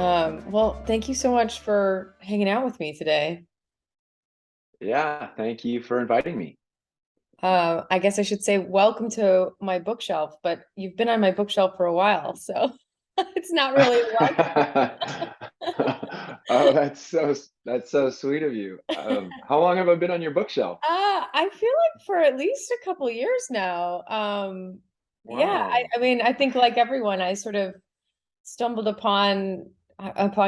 Well, thank you so much for hanging out with me today. Yeah, thank you for inviting me. I guess I should say welcome to my bookshelf, but you've been on my bookshelf for a while, so it's not really a Oh, welcome. that's so sweet of you. How long have I been on your bookshelf? I feel like for at least a couple years now. Yeah, Wow. I mean, I think like everyone, I sort of stumbled upon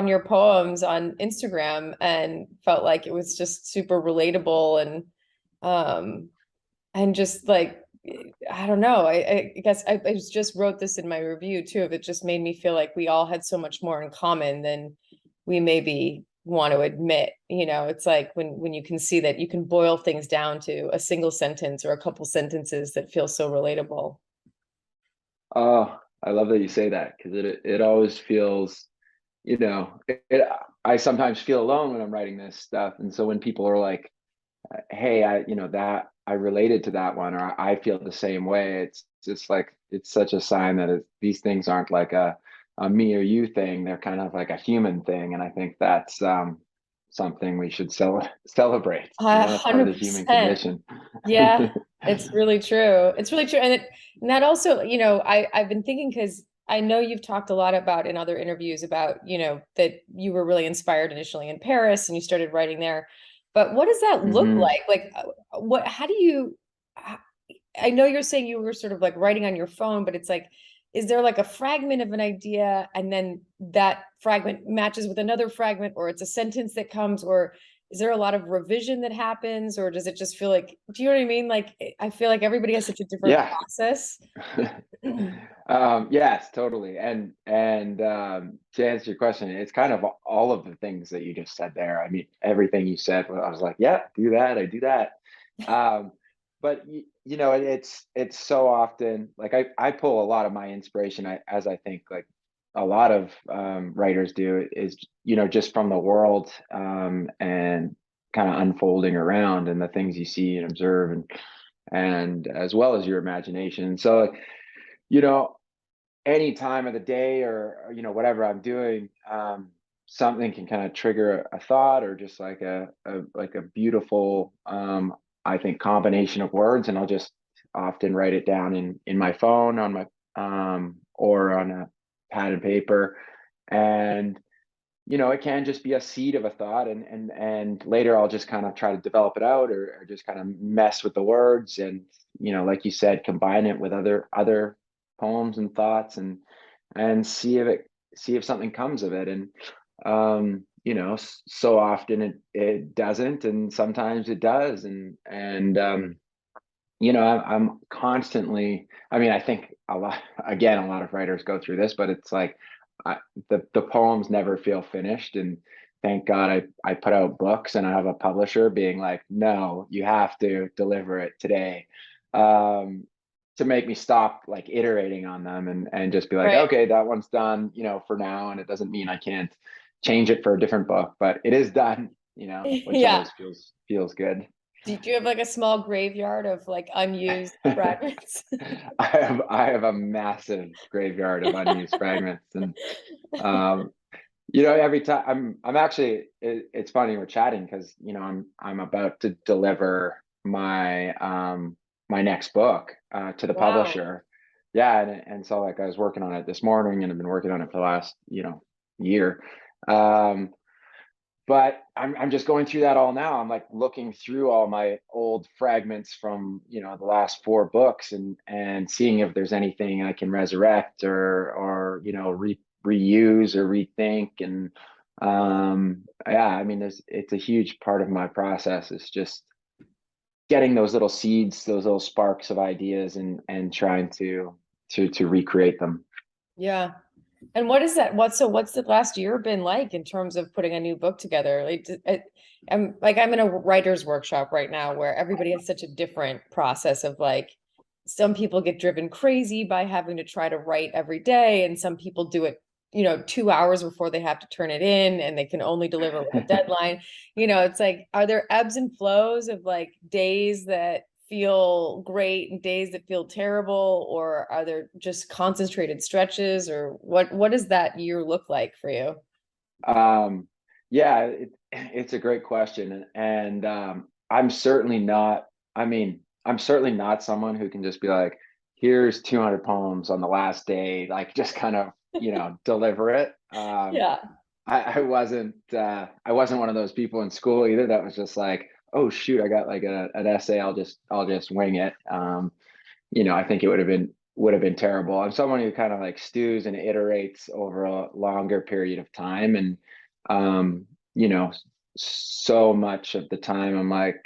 your poems on Instagram and felt like it was just super relatable um and just like I don't know. I guess I just wrote this in my review too. If it just made me feel like we all had so much more in common than we maybe want to admit. It's like when you can see that you can boil things down to a single sentence or a couple sentences that feel so relatable. Oh, I love that you say that because it always feels, I sometimes feel alone when I'm writing this stuff. And so when people are like, hey, that I related to that one, or I feel the same way. It's just like it's such a sign that these things aren't like a me or you thing. They're kind of like a human thing, and I think that's something we should celebrate. A That's part of hundred the human percent. condition. Yeah, it's really true. It's really true. And that also, I've been thinking because I know you've talked a lot about in other interviews about, that you were really inspired initially in Paris and you started writing there. But what does that look Hmm. like? How do you, I know you're saying you were sort of like writing on your phone, but it's like, is there like a fragment of an idea and then that fragment matches with another fragment, or it's a sentence that comes, or is there a lot of revision that happens, or does it just feel like, do you know what I mean? Like, I feel like everybody has such a different Yeah. process. Yes, totally. And to answer your question, it's kind of all of the things that you just said there. I mean, everything you said, I was like, yeah, do that. I do that. Um, but it's so often like I pull a lot of my inspiration, as I think like a lot of writers do, is just from the world, and kind of unfolding around and the things you see and observe, and as well as your imagination. So you know any time of the day, or whatever I'm doing, something can kind of trigger a thought, or just like a beautiful, I think, combination of words, and I'll just often write it down in my phone, on my or on a pad and paper. And it can just be a seed of a thought, and later I'll just kind of try to develop it out, or just kind of mess with the words, and like you said, combine it with other poems and thoughts, and see if something comes of it. And so often it doesn't, and sometimes it does. I'm constantly, I mean, I think a lot of writers go through this, but it's like, I, the poems never feel finished. And thank God I put out books, and I have a publisher being like, no, you have to deliver it today. Um, to make me stop like iterating on them, and just be like, Right. okay, that one's done, for now. And it doesn't mean I can't change it for a different book, but it is done, which Yeah. always feels good. Did you have like a small graveyard of like unused fragments? I have a massive graveyard of unused fragments. And um, every time I'm actually, it's funny we're chatting, because I'm about to deliver my next book to the Wow. publisher. Yeah, and so like I was working on it this morning, and I've been working on it for the last year. Um, but I'm just going through that all now. I'm like looking through all my old fragments from the last four books, and seeing if there's anything I can resurrect, or reuse or rethink. And yeah, I mean, it's a huge part of my process, is just getting those little seeds, those little sparks of ideas, and trying to recreate them. Yeah. And what is that? What's the last year been like in terms of putting a new book together? I'm in a writer's workshop right now where everybody has such a different process of like some people get driven crazy by having to try to write every day, and some people do it, 2 hours before they have to turn it in and they can only deliver with a deadline. It's like, are there ebbs and flows of like days that feel great and days that feel terrible, or are there just concentrated stretches, or what does that year look like for you? Yeah, it's a great question. And I'm certainly not, I mean, I'm certainly not someone who can just be like, here's 200 poems on the last day, like just kind of, deliver it. Yeah. I wasn't one of those people in school either that was just like, oh shoot, I got like an essay, I'll just wing it. I think it would have been terrible. I'm someone who kind of like stews and iterates over a longer period of time. And um, you know, so much of the time I'm like,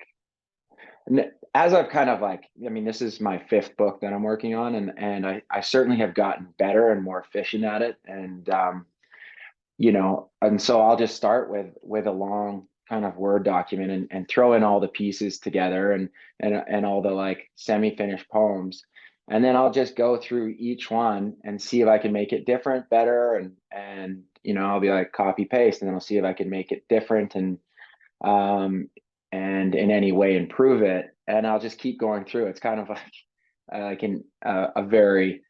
as I've kind of like, I mean, this is my fifth book that I'm working on, and I certainly have gotten better and more efficient at it. And so I'll just start with a long kind of Word document and throw in all the pieces together and all the like semi-finished poems. And then I'll just go through each one and see if I can make it different, better, and I'll be like copy paste, and then I'll see if I can make it different um and in any way improve it. And I'll just keep going through. It's kind of like a very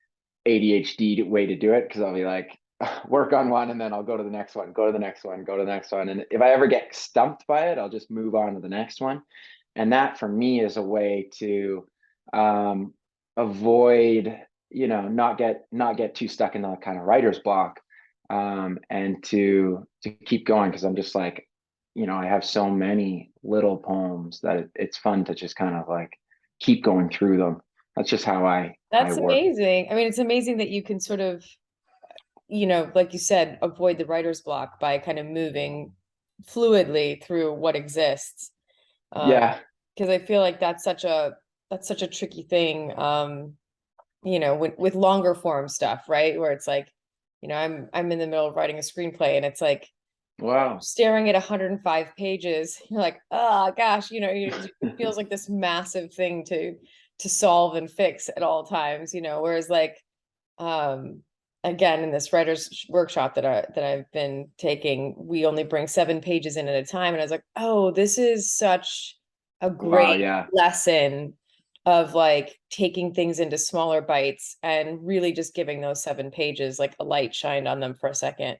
ADHD way to do it, because I'll be like, work on one and then I'll go to the next one, go to the next one, go to the next one. And if I ever get stumped by it, I'll just move on to the next one. And that for me is a way to um, avoid, not get too stuck in the kind of writer's block, and to keep going, because I'm just like, I have so many little poems that it's fun to just kind of like keep going through them. That's just how I That's work. amazing. I mean, it's amazing that you can sort of, like you said, avoid the writer's block by kind of moving fluidly through what exists. Um, Yeah. because I feel like that's such a tricky thing. With longer form stuff, right? Where it's like, I'm in the middle of writing a screenplay and it's like Wow. staring at 105 pages. You're like, oh gosh, it feels like this massive thing to solve and fix at all times, whereas like um again in this writer's workshop that I've been taking, we only bring 7 pages in at a time, and I was like, oh, this is such a Wow. great Yeah. lesson of like taking things into smaller bites and really just giving those 7 pages like a light shined on them for a second,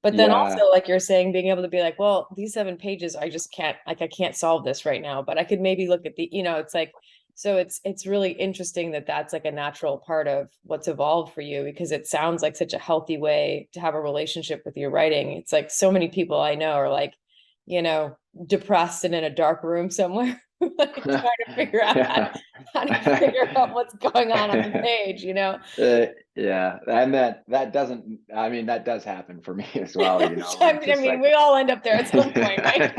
but then Yeah. also like you're saying, being able to be like, well, these 7 pages, I just can't, like, I can't solve this right now, but I could maybe look at it's like, so it's really interesting that that's like a natural part of what's evolved for you, because it sounds like such a healthy way to have a relationship with your writing. It's like so many people I know are like, depressed and in a dark room somewhere, like trying to figure out Yeah. how to figure out what's going on the page. Yeah. And that doesn't, I mean, that does happen for me as well, where I it's mean, I just mean, like, we all end up there at some point, right?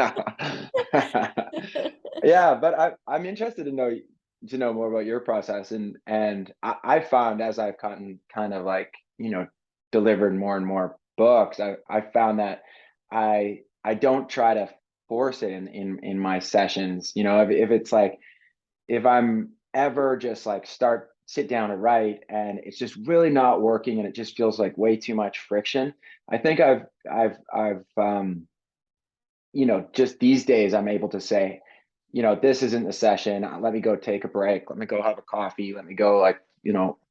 yeah, but I'm interested to know more about your process. And I found, as I've gotten kind of like, delivered more and more books, I found that I don't try to force it in my sessions. If it's like, if I'm ever just like sit down to write and it's just really not working and it just feels like way too much friction, I think I've just these days I'm able to say, this isn't the session. Let me go take a break. Let me go have a coffee. Let me go, like,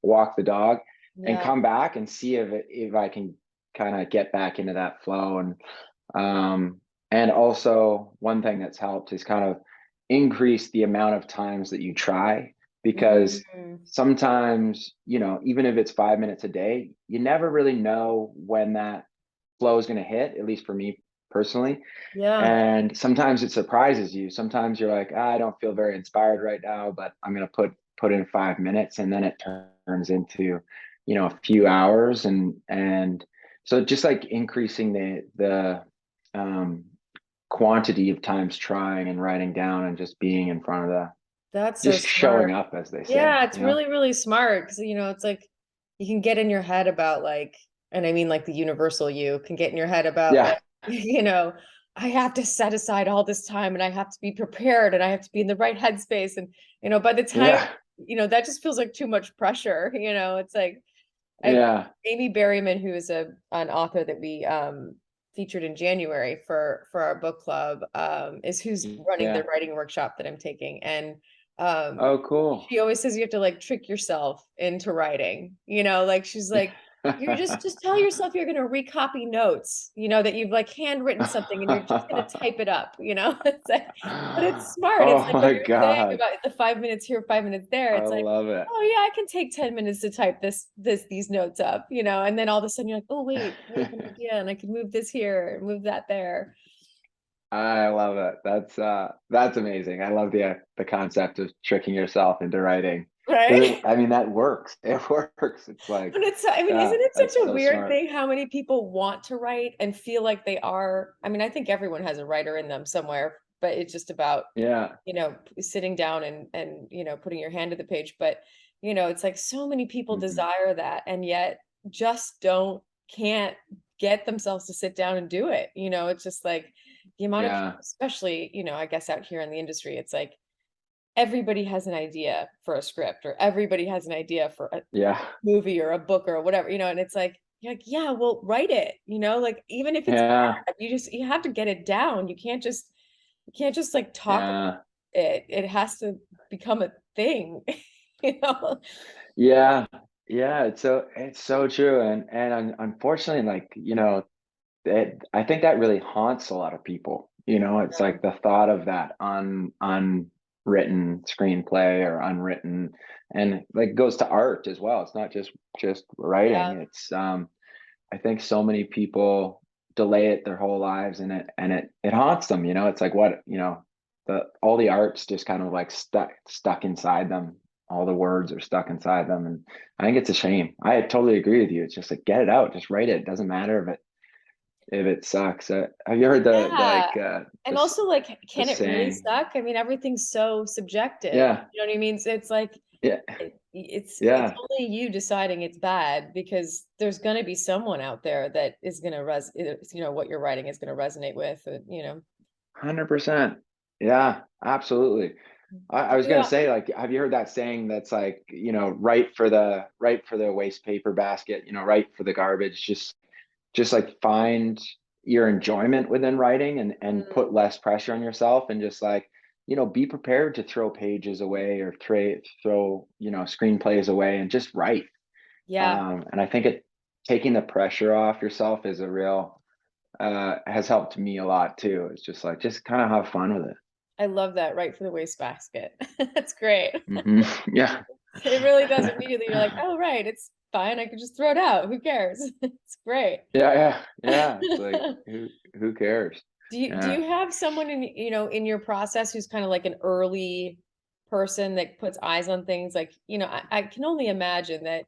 walk the dog and Yeah, come back and see if I can kind of get back into that flow. Um, and also one thing that's helped is kind of increase the amount of times that you try, because mm, sometimes, even if it's 5 minutes a day, you never really know when that flow is going to hit, at least for me personally. yeah. And sometimes it surprises you. Sometimes you're like, I don't feel very inspired right now, but I'm going to put in 5 minutes, and then it turns into, a few hours. And so just like increasing the um, quantity of times trying and writing down and just being in front of That's so just showing smart. up, as they say, Yeah, it's really, really smart because it's like you can get in your head about like, and I mean like the universal you can get in your head about Yeah. like, I have to set aside all this time and I have to be prepared and I have to be in the right headspace. And by the time, Yeah. that just feels like too much pressure. It's like I Yeah. Amy Berryman, who is an author that we featured in January for our book club, is who's running the Yeah. writing workshop that I'm taking. And um Oh, cool. she always says you have to like trick yourself into writing, like she's like, You're just tell yourself you're gonna recopy notes, that you've like handwritten something and you're just gonna type it up, It's like, but it's smart. It's Oh like what my you're saying God. about the 5 minutes here, 5 minutes there. I It's like, love it. oh yeah, I can take 10 minutes to type these notes up, and then all of a sudden you're like, oh wait, I have an idea and I can move this here and move that there. I love it. That's amazing. I love the concept of tricking yourself into writing. Because Right? I mean that works. It works. It's like, And I mean, yeah, isn't it such that's a so weird smart. thing how many people want to write and feel like they are? I mean, I think everyone has a writer in them somewhere, but it's just about, Yeah. sitting down and putting your hand to the page. But, it's like so many people Mhm. desire that and yet just can't get themselves to sit down and do it. It's just like the amount of people, Yeah. especially, I guess out here in the industry, it's like everybody has an idea for a script or everybody has an idea for a Yeah. movie or a book or whatever, and it's like, you're like, yeah, well, write it, like even if it's Yeah. bad, you have to get it down. You can't just like talk about Yeah. it. It has to become a thing, you know? Yeah. Yeah. It's so true. And unfortunately, like, I think that really haunts a lot of people. It's Yeah. like the thought of that unwritten screenplay or unwritten, and like goes to art as well. It's not just Yeah. writing. I think so many people delay it their whole lives, and it haunts them. It's like all the art's just kind of like stuck inside them. All the words are stuck inside them, and I think it's a shame. I totally agree with you. It's just like, get it out, just write it. It doesn't matter if it sucks. Have you heard Yeah. And this also, like, the can it really saying? suck? I mean, everything's so subjective. Yeah, You know what I mean? So it's like yeah, it's yeah, only you deciding it's bad because there's going to be someone out there that is going to what you're writing is going to resonate with, 100%. Yeah, absolutely. I Do was you, gonna say, like, have you heard that saying that's like, write for the waste paper basket, write for the garbage, just like find your enjoyment within writing and mm, put less pressure on yourself, and just like, be prepared to throw pages away or throw screenplays away and just write. yeah, And I think taking the pressure off yourself is a real has helped me a lot too. It's just like, just kind of have fun with it. I love that. Right for the wastebasket. That's great. Yeah. It really does. Immediately, you're like, oh, right, it's fine. I could just throw it out. Who cares? It's great. Yeah, yeah, yeah. It's like, who cares? Do you Yeah. have someone in your process who's kind of like an early person that puts eyes on things? Like, I can only imagine that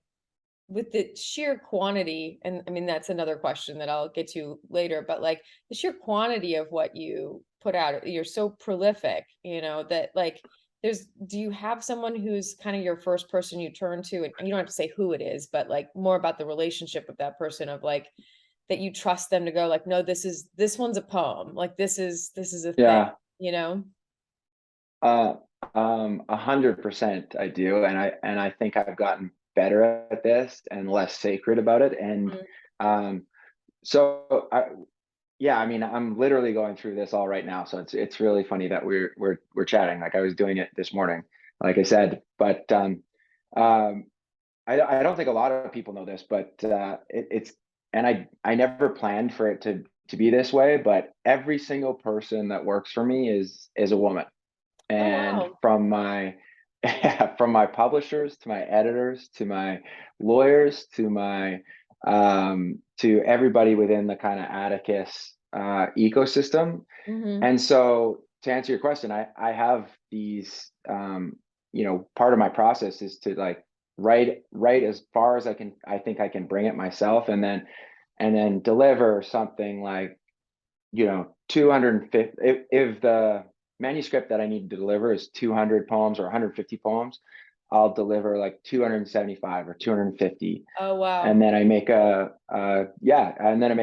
with the sheer quantity, and I mean that's another question that I'll get to later, but like the sheer quantity of what you put out, you're so prolific, that like do you have someone who's kind of your first person you turn to, and you don't have to say who it is, but like more about the relationship with that person of like that you trust them to go like, no, this one's a poem, like this is a thing, Yeah. you know? 100% I do. And I think I've gotten better at this and less sacred about it. And Mhm. um, so yeah, I mean, I'm literally going through this all right now. So it's really funny that we're chatting. Like, I was doing it this morning, like I said. But um, I don't think a lot of people know this, but it's, and I never planned for it to be this way, but every single person that works for me is a woman. Oh And wow. from my from my publishers to my editors to my lawyers to everybody within the kind of Atticus ecosystem. Hmm. And so, to answer your question, I have these, part of my process is to like write as far as I think I can bring it myself, and then deliver something like, 250. If the manuscript that I need to deliver is 200 poems or 150 poems, I'll deliver like 275 or 250. Oh And wow. then I make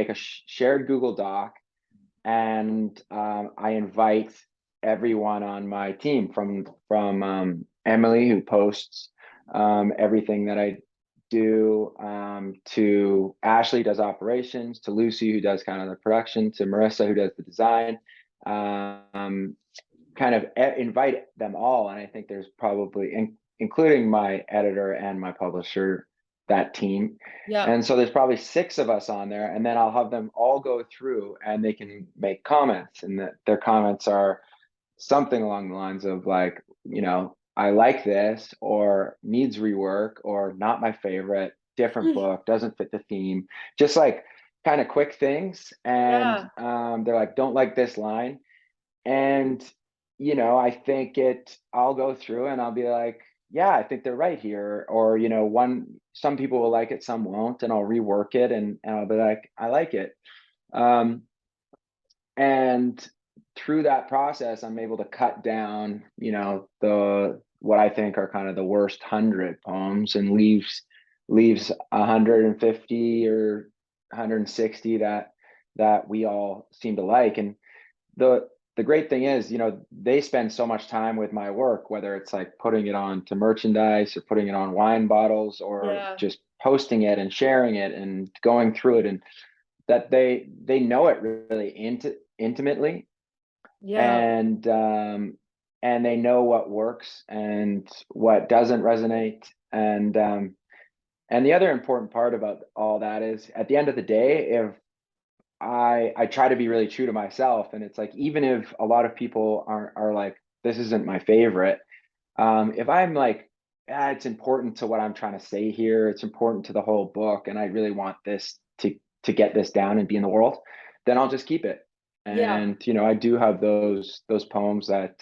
a shared Google Doc, and I invite everyone on my team, from Emily, who posts everything that I do, to Ashley, does operations, to Lucy, who does kind of the production, to Marissa, who does the design. Kind of invite them all, and I think there's probably, including my editor and my publisher, that team. Yeah. And so there's probably 6 of us on there, and then I'll have them all go through and they can make comments, and their comments are something along the lines of like, I like this, or needs rework, or not my favorite, different book, doesn't fit the theme, just like kind of quick things. And Yeah. they're like, don't like this line. And, I think I'll go through and I'll be like, yeah, I think they're right here. Or, some people will like it, some won't, and I'll rework it, and I'll be like, I like it. Um, and through that process, I'm able to cut down, the what I think are kind of the worst 100 poems, and leaves 150 or 160 that we all seem to like. And the great thing is, they spend so much time with my work, whether it's like putting it on to merchandise or putting it on wine bottles or Yeah. just posting it and sharing it and going through it, and that they know it really intimately, Yeah. and they know what works and what doesn't resonate. And the other important part about all that is, at the end of the day, if I try to be really true to myself, and it's like, even if a lot of people are like, this isn't my favorite, if I'm like, it's important to what I'm trying to say here, it's important to the whole book, and I really want this to get this down and be in the world, then I'll just keep it. Yeah. And I do have those poems that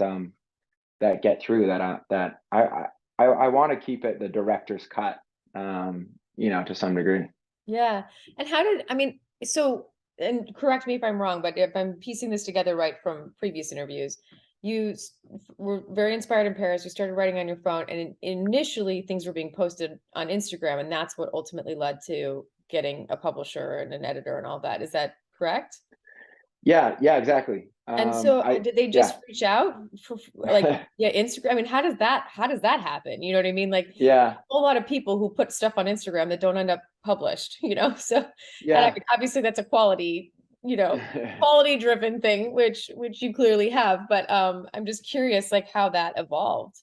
get through, that I want to keep it the director's cut, to some degree. Yeah. And how did, I mean, so, and correct me if I'm wrong, but if I'm piecing this together right from previous interviews, you were very inspired in Paris. You started writing on your phone, and initially things were being posted on Instagram, and that's what ultimately led to getting a publisher and an editor and all that. Is that correct? Yeah, exactly. And so I did they just Yeah. reach out for like, yeah, Instagram? I mean, how does that happen? You know what I mean? Like a Yeah, whole lot of people who put stuff on Instagram that don't end up published, So, and I yeah. mean, obviously that's a quality, quality driven thing, which you clearly have, but I'm just curious like how that evolved.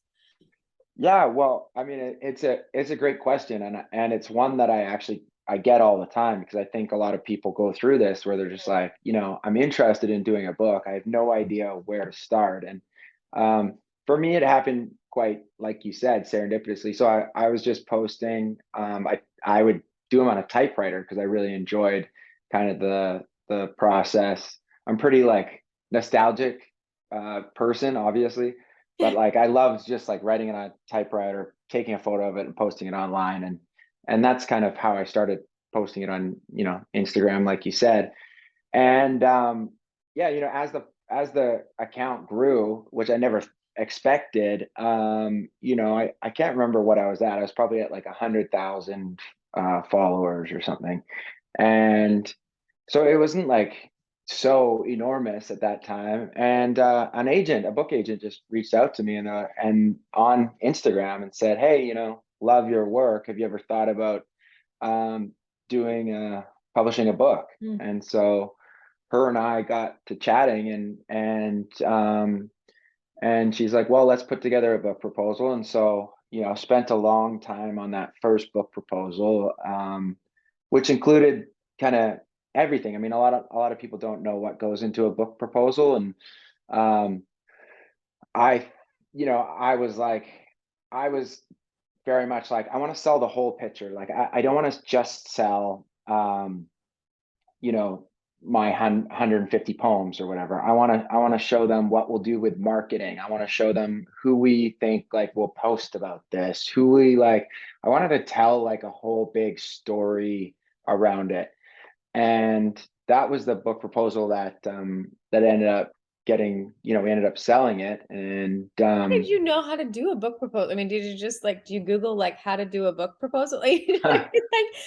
Yeah, well, I mean, it's a great question, and it's one that I get all the time, because I think a lot of people go through this where they're just like, I'm interested in doing a book. I have no idea where to start. And for me, it happened quite, like you said, serendipitously. So I was just posting. I would do them on a typewriter because I really enjoyed kind of the process. I'm pretty like nostalgic person, obviously, but like I loved just like writing it on a typewriter, taking a photo of it and posting it online. And that's kind of how I started posting it on, Instagram, like you said. And yeah, as the account grew, which I never expected, I can't remember what I was at. I was probably at like 100,000 followers or something. And so it wasn't like so enormous at that time. And a book agent, just reached out to me, and on Instagram, and said, "Hey, love your work. Have you ever thought about um, doing publishing a book?" Hmm. And so her and I got to chatting, and she's like, "Well, let's put together a book proposal." And so, spent a long time on that first book proposal, which included kind of everything. I mean, a lot of people don't know what goes into a book proposal, and um, I, I was like, I was very much like, I want to sell the whole picture. Like, I don't want to just sell, you know, my 150 poems or whatever. I want to show them what we'll do with marketing. I want to show them who we think like will post about this, who we like. I wanted to tell like a whole big story around it. And that was the book proposal that ended up getting, we ended up selling it. And How did you know how to do a book proposal? I mean, did you just like, do you Google like how to do a book proposal? Like, these I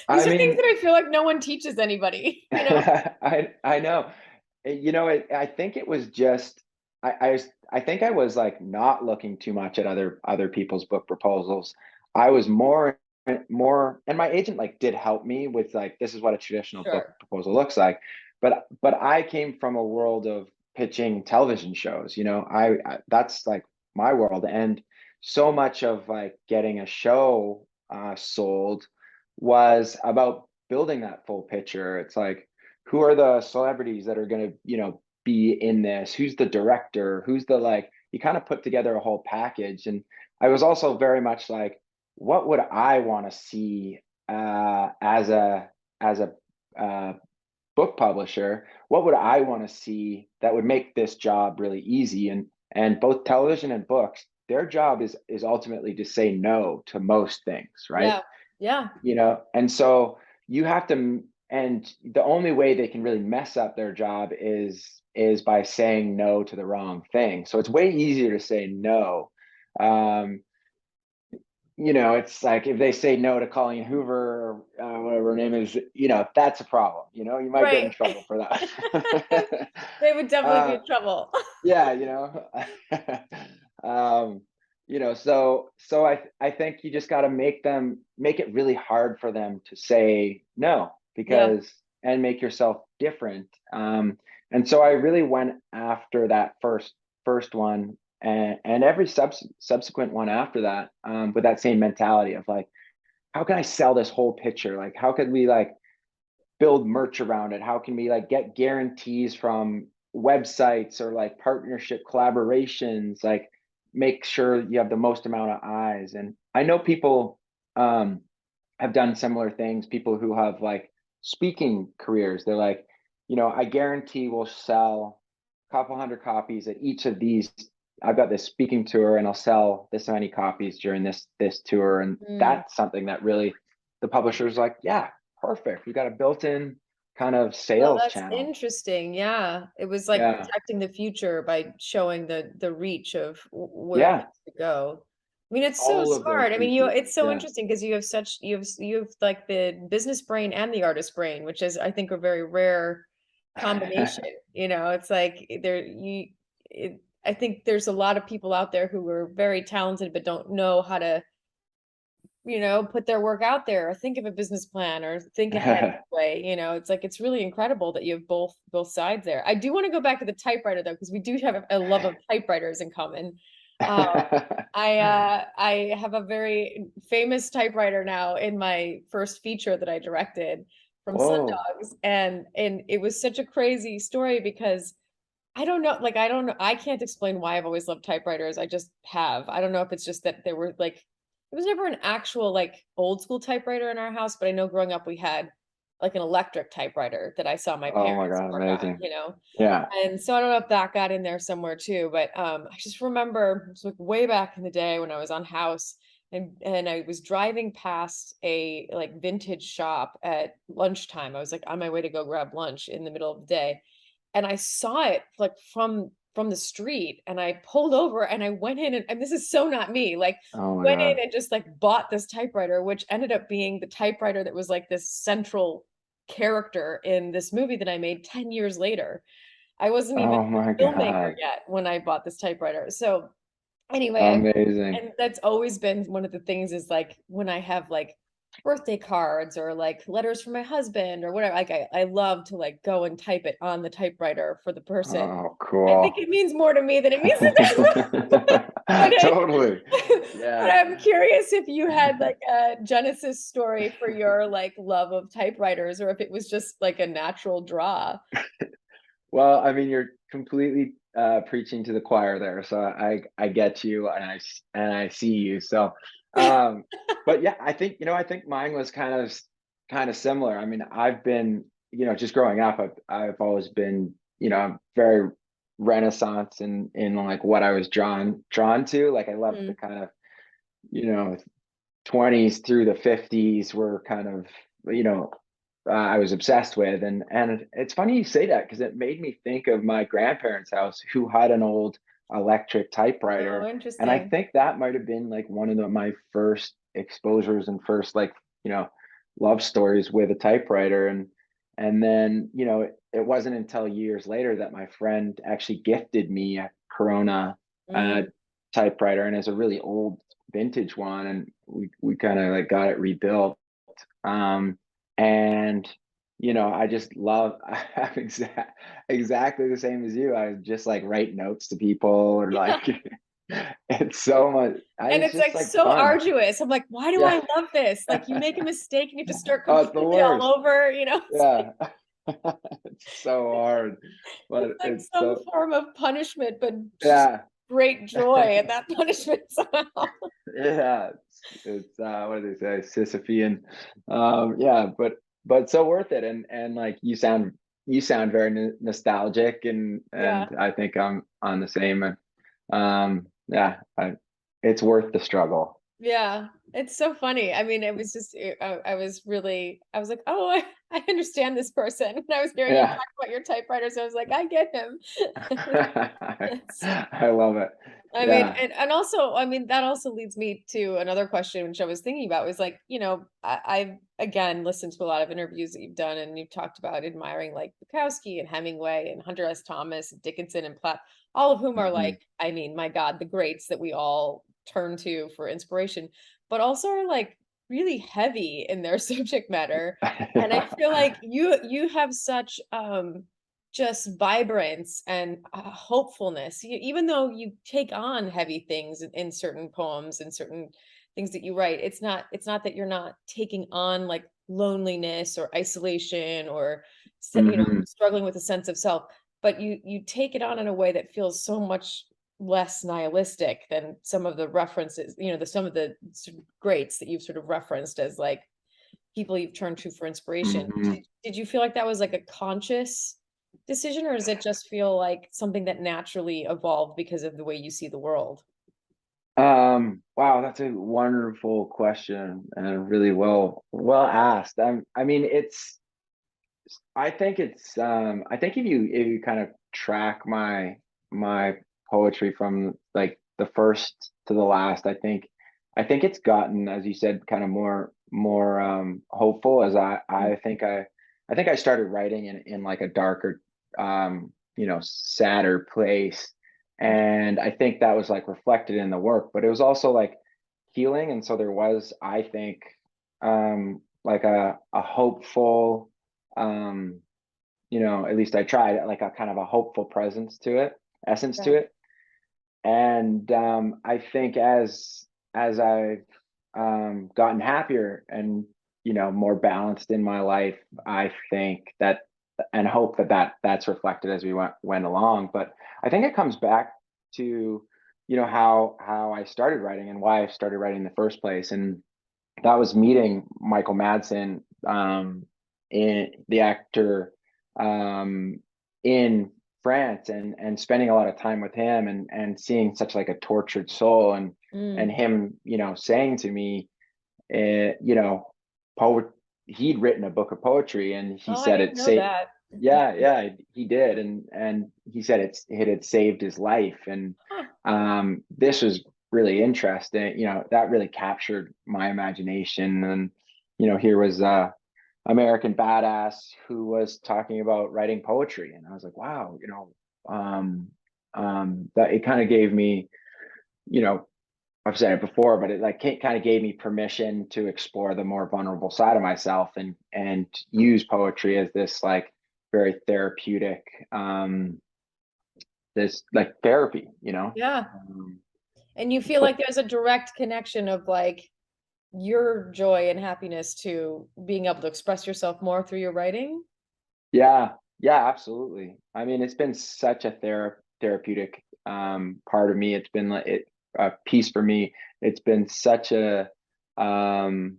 are things mean, that I feel like no one teaches anybody, I know. I think it was just I think I was like not looking too much at other people's book proposals. I was more, and my agent like did help me with like, this is what a traditional book Sure. proposal looks like. But I came from a world of pitching television shows. That's like my world. And so much of like getting a show sold was about building that full picture. It's like, who are the celebrities that are going to, be in this? Who's the director? Who's the, like, you kind of put together a whole package. And I was also very much like, what would I want to see as a book publisher? What would I want to see that would make this job really easy? And both television and books, their job is ultimately to say no to most things, right? Yeah. Yeah. And so you have to, and the only way they can really mess up their job is by saying no to the wrong thing. So it's way easier to say no. um it's like if they say no to Colleen Hoover, or whatever her name is, that's a problem. You might get in Right. trouble for that. They would definitely be uh in trouble. yeah, um so I think you just got to make it really hard for them to say no, Yeah. because and make yourself different. And so I really went after that first one, and every subsequent one after that, with that same mentality of like, how can I sell this whole picture? Like, how could we, like, build merch around it? How can we, like, get guarantees from websites or like partnership collaborations, like make sure you have the most amount of eyes? And I know people have done similar things, people who have like speaking careers. They're like, I guarantee we'll sell a couple hundred copies at each of these. I've got this speaking tour and I'll sell this many copies during this tour. And Mm. that's something that really the publisher's like, yeah, perfect. We got a built-in kind of Oh, sales that's channel. interesting. Yeah. It was like Yeah. protecting the future by showing the reach of where it Yeah. needs to go. I mean, it's so All of those smart. I mean, pieces. it's so Yeah. interesting because you have like the business brain and the artist brain, which is, I think, a very rare combination. It's like I think there's a lot of people out there who are very talented but don't know how to put their work out there or think of a business plan or think ahead way. It's like it's really incredible that you have both sides there. I do want to go back to the typewriter though, because we do have a love of typewriters in common. Um, I have a very famous typewriter now in my first feature that I directed from Whoa. Sundogs, and it was such a crazy story because I don't know, like I don't know, I can't explain why I've always loved typewriters. I just have. I don't know if it's just that there were like it was never an actual like old school typewriter in our house, but I know growing up we had like an electric typewriter that I saw my Oh my parents God, work on, amazing. Yeah. And so I don't know if that got in there somewhere too, but I just remember it was like way back in the day when I was on house and I was driving past a like vintage shop at lunchtime. I was like on my way to go grab lunch in the middle of the day and I saw it like from the street and I pulled over and I went in and this is so not me, like Oh my went in God. and just like bought this typewriter, which ended up being the typewriter that was like this central character in this movie that I made 10 years later. I wasn't even Oh my a filmmaker God. yet when I bought this typewriter. So anyway, Amazing. and that's always been one of the things is like when I have like birthday cards or like letters from my husband or whatever, like I love to like go and type it on the typewriter for the person. Oh, I think cool. it means more to me than it means to them. But Totally. but Yeah. I'm curious if you had like a genesis story for your like love of typewriters or if it was just like a natural draw. Well, I mean, you're completely preaching to the choir there, so I get you, and I see you. So, um, but yeah, I think mine was kind of similar. I mean, I've been, just growing up, I've always been, very Renaissance in like what I was drawn to. Like I love the Mm, kind of, you know 20s through the 50s were kind of, I was obsessed with. And it's funny you say that because it made me think of my grandparents' house who had an old electric oh, typewriter. And I interesting. think that might have been like one of my first exposures and first, like, love stories with a typewriter. And then, it wasn't until years later that my friend actually gifted me a Corona uh, Mm. typewriter, and it's a really old vintage one, and we kind of like got it rebuilt. um and I just love I'm exactly the same as you. I just like write notes to people or like It's so much. And It's it's just like like so fun. arduous. I'm like, why do I Yeah. love this? Like you make a mistake and you have to start Oh, it's the completely all worst. over, you know? It's like Yeah. It's so hard, but it's like it's some so, form of punishment, but just yeah. great joy at that punishment somehow. Yeah, it's what do they say, Sisyphean. Yeah, but so worth it. And like you sound very nostalgic, and Yeah. I think I'm on the same. Yeah, it's worth the struggle. Yeah, it's so funny. I mean, it was just I was really I was like, "Oh, I understand this person." When I was hearing you Yeah. talk about your typewriters, I was like, "I get him." It's I love it. I mean, Yeah. and also, I mean, that also leads me to another question, which I was thinking about was like, I've again listened to a lot of interviews that you've done, and you've talked about admiring like Bukowski and Hemingway and Hunter S. Thomas, Dickinson and Platt, all of whom are Mhm. like, I mean, my God, the greats that we all turn to for inspiration, but also are like really heavy in their subject matter. And I Yeah. feel like you have such just vibrance and hopefulness. Even though you take on heavy things in certain poems and certain things that you write, it's not that you're not taking on like loneliness or isolation or Mhm. struggling with a sense of self, but you take it on in a way that feels so much less nihilistic than some of the references, some of the greats that you've sort of referenced as like people you've turned to for inspiration. Mhm. Did you feel like that was like a conscious decision, or does it just feel like something that naturally evolved because of the way you see the world? Wow, that's a wonderful question and really well asked. I mean, I think if you kind of track my poetry from like the first to the last, I think it's gotten, as you said, kind of more hopeful as I think I started writing in like a darker sadder place. And I think that was like reflected in the work, but it was also like healing. And so there was, I think, like a hopeful, um, at least I tried, like a kind of a hopeful presence to it, essence to Yeah. it. And I think as I've gotten happier and more balanced in my life, I think that and hope that's reflected as we went along. But I think it comes back to how I started writing and why I started writing in the first place, and that was meeting Michael Madsen, in the actor, um, in France, and spending a lot of time with him, and seeing such like a tortured soul, and Mm. him saying to me, you know poet he'd written a book of poetry, and he Oh, I said didn't it know saved. that. Yeah, he did, and he said it had saved his life. And Huh. this was really interesting. That really captured my imagination. And here was American badass who was talking about writing poetry, and I was like, wow. That it kind of gave me, you know I've said it before, but it like kind of gave me permission to explore the more vulnerable side of myself, and use poetry as this like very therapeutic, this like therapy, Yeah. um, And you feel but like there's a direct connection of like your joy and happiness to being able to express yourself more through your writing? yeah, yeah, absolutely. I mean, it's been such a therapeutic part of me. It's been like a piece for me. It's been such um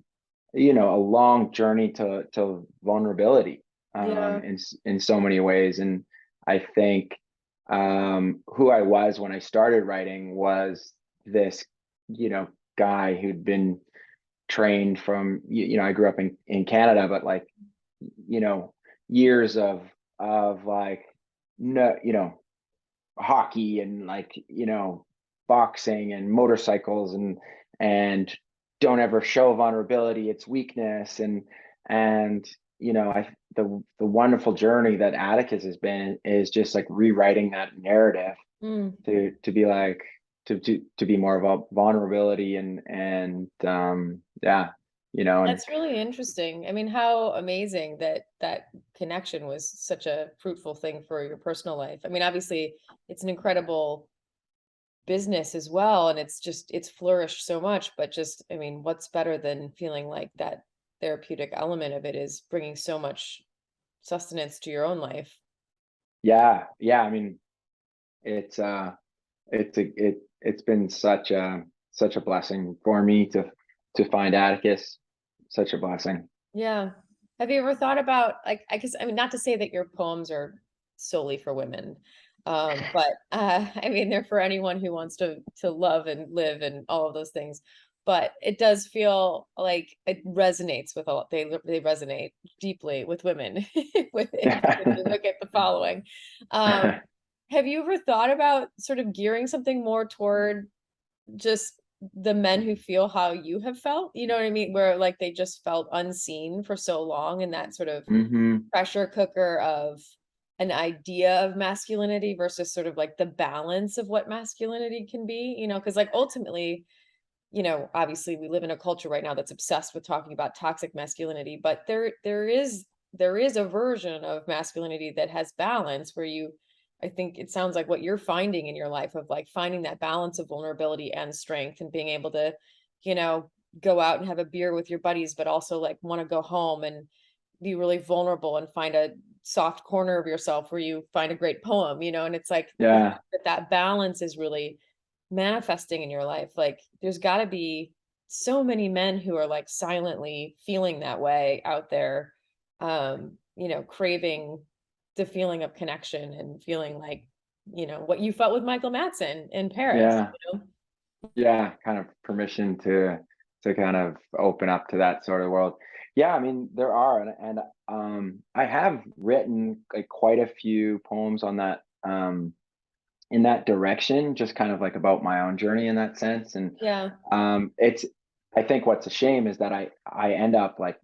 a long journey to vulnerability, Yeah. in so many ways. And I think who I was when I started writing was this guy who'd been trained from, I grew up in Canada, but like you know years of like no hockey, and like boxing and motorcycles, and don't ever show vulnerability, it's weakness. And I the wonderful journey that Atticus has been is just like rewriting that narrative Mm. to be like to be more about vulnerability, and yeah, and That's really interesting. I mean, how amazing that that connection was such a fruitful thing for your personal life. I mean, obviously, it's an incredible business as well, and it's flourished so much. But just, I mean, what's better than feeling like that therapeutic element of it is bringing so much sustenance to your own life? Yeah, yeah. I mean, it's it's been such a blessing for me to find Atticus. Such a blessing. Yeah. Have you ever thought about, like, I guess, I mean, not to say that your poems are solely for women, but I mean, they're for anyone who wants to love and live and all of those things. But it does feel like it resonates with they resonate deeply with women when you look at the following. Um, have you ever thought about sort of gearing something more toward just the men who feel how you have felt, you know what I mean? Where like they just felt unseen for so long, and that sort of Hmm. pressure cooker of an idea of masculinity versus sort of like the balance of what masculinity can be, because like ultimately, obviously we live in a culture right now that's obsessed with talking about toxic masculinity, but there is a version of masculinity that has balance where I think it sounds like what you're finding in your life of like finding that balance of vulnerability and strength and being able to, you know, go out and have a beer with your buddies, but also like want to go home and be really vulnerable and find a soft corner of yourself where you find a great poem, and it's like the fact Yeah, that balance is really manifesting in your life. Like there's got to be so many men who are like silently feeling that way out there, craving the feeling of connection and feeling like, what you felt with Michael Madsen in Paris, yeah, yeah. Kind of permission to kind of open up to that sort of world. Yeah, I mean there are, and I have written like quite a few poems on that in that direction, just kind of like about my own journey in that sense. And Yeah. it's I think what's a shame is that I end up like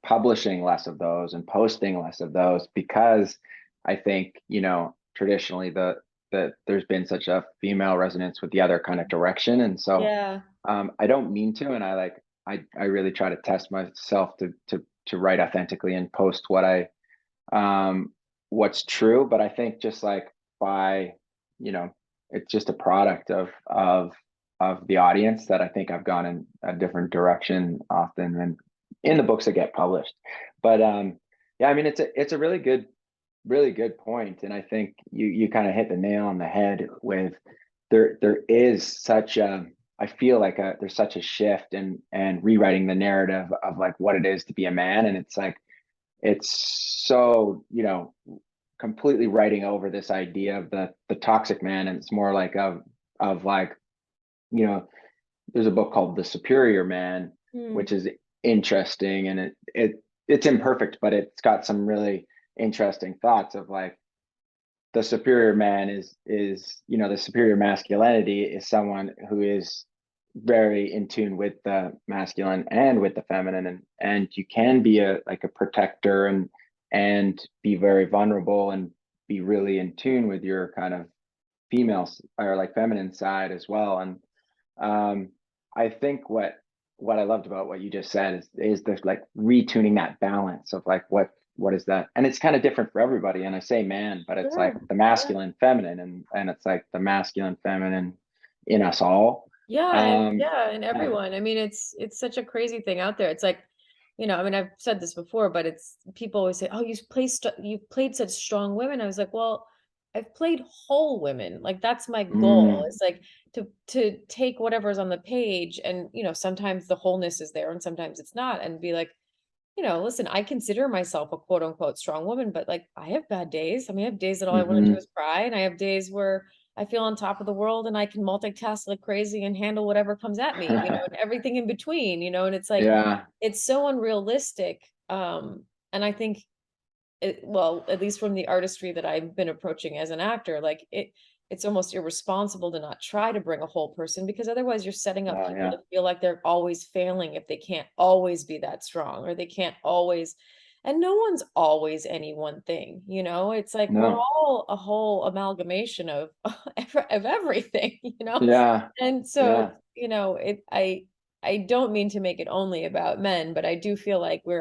publishing less of those and posting less of those because I think, traditionally the there's been such a female resonance with the other kind of direction. And so Yeah. I don't mean to, and I really try to test myself to write authentically and post um what's true. But I think just like by, you know, it's just a product of the audience that I think I've gone in a different direction often than in the books that get published. But yeah, I mean it's a really good point. And I think you kind of hit the nail on the head with there is such a I feel like there's such a shift and rewriting the narrative of like what it is to be a man. And it's like it's so, completely writing over this idea of the toxic man. And it's more like of like, you know, there's a book called The Superior Man, Hmm. which is interesting, and it's imperfect, but it's got some really interesting thoughts of like the superior man is the superior masculinity is someone who is very in tune with the masculine and with the feminine, and you can be a like a protector and be very vulnerable and be really in tune with your kind of female or like feminine side as well. And um I think what I loved about what you just said is the like retuning that balance of like what is that, and it's kind of different for everybody. And I say man, but it's like Sure. the Yeah. masculine feminine, and it's like the masculine feminine in us all. Yeah, and um yeah, and and- everyone. I mean, it's such a crazy thing out there. It's like, I mean, I've said this before, but it's people always say, "Oh, you've played such strong women." I was like, "Well, I've played whole women. Like that's my goal. mm, It's like to take whatever's on the page, and sometimes the wholeness is there and sometimes it's not, and be like, listen, I consider myself a quote unquote strong woman, but like I have bad days. I mean, I have days that all I want to do mm-hmm, is cry, and I have days where I feel on top of the world and I can multitask like crazy and handle whatever comes at me, and everything in between, and it's like yeah, it's so unrealistic. And I think well, at least from the artistry that I've been approaching as an actor, like it's almost irresponsible to not try to bring a whole person, because otherwise you're setting up people yeah, to feel like they're always failing if they can't always be that strong, or they can't always, and no one's always any one thing, it's like we're no, all a whole amalgamation of of everything, yeah, and so yeah, it's, I don't mean to make it only about men, but I do feel like we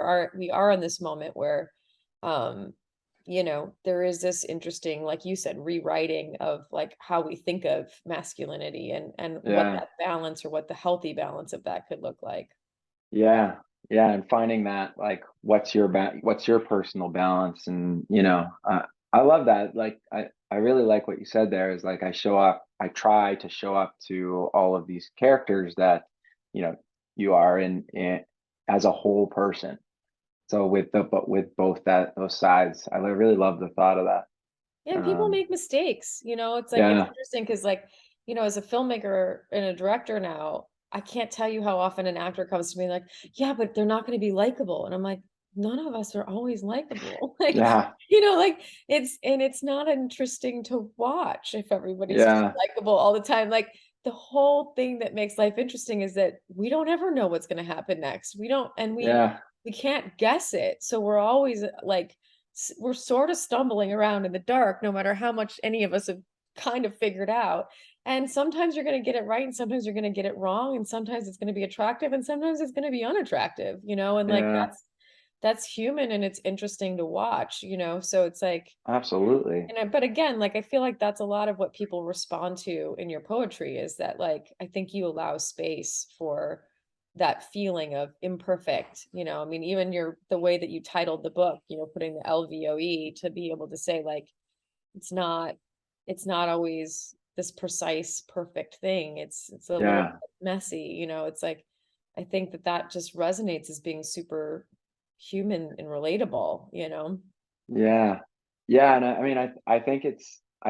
are in this moment where um there is this interesting, like you said, rewriting of like how we think of masculinity and what Yeah. that balance or what the healthy balance of that could look like. Yeah. Yeah. And finding that, like, what's your personal balance? And, I love that. Like, I really like what you said there is like, I try to show up to all of these characters that, you know, you are in as a whole person. So but with both those sides, I really love the thought of that. Yeah, and people Um, make mistakes, it's like it's yeah, interesting because like, as a filmmaker and a director now, I can't tell you how often an actor comes to me like, yeah, but they're not going to be likable. And I'm like, none of us are always likable. Like, yeah, like it's not interesting to watch if everybody's just yeah, likable all the time. Like the whole thing that makes life interesting is that we don't ever know what's going to happen next. We don't, and yeah, we can't guess it. So we're always like we're sort of stumbling around in the dark, no matter how much any of us have kind of figured out. And sometimes you're going to get it right, and sometimes you're going to get it wrong, and sometimes it's going to be attractive, and sometimes it's going to be unattractive, and like yeah, that's human and it's interesting to watch, so it's like, absolutely. but again, like I feel like that's a lot of what people respond to in your poetry is that like I think you allow space for that feeling of imperfect, I mean, even the way that you titled the book, putting the LVOE to be able to say like it's not it's not always this precise perfect thing. It's a little Yeah, bit messy, it's like I think that just resonates as being super human and relatable. yeah, yeah. And I mean, I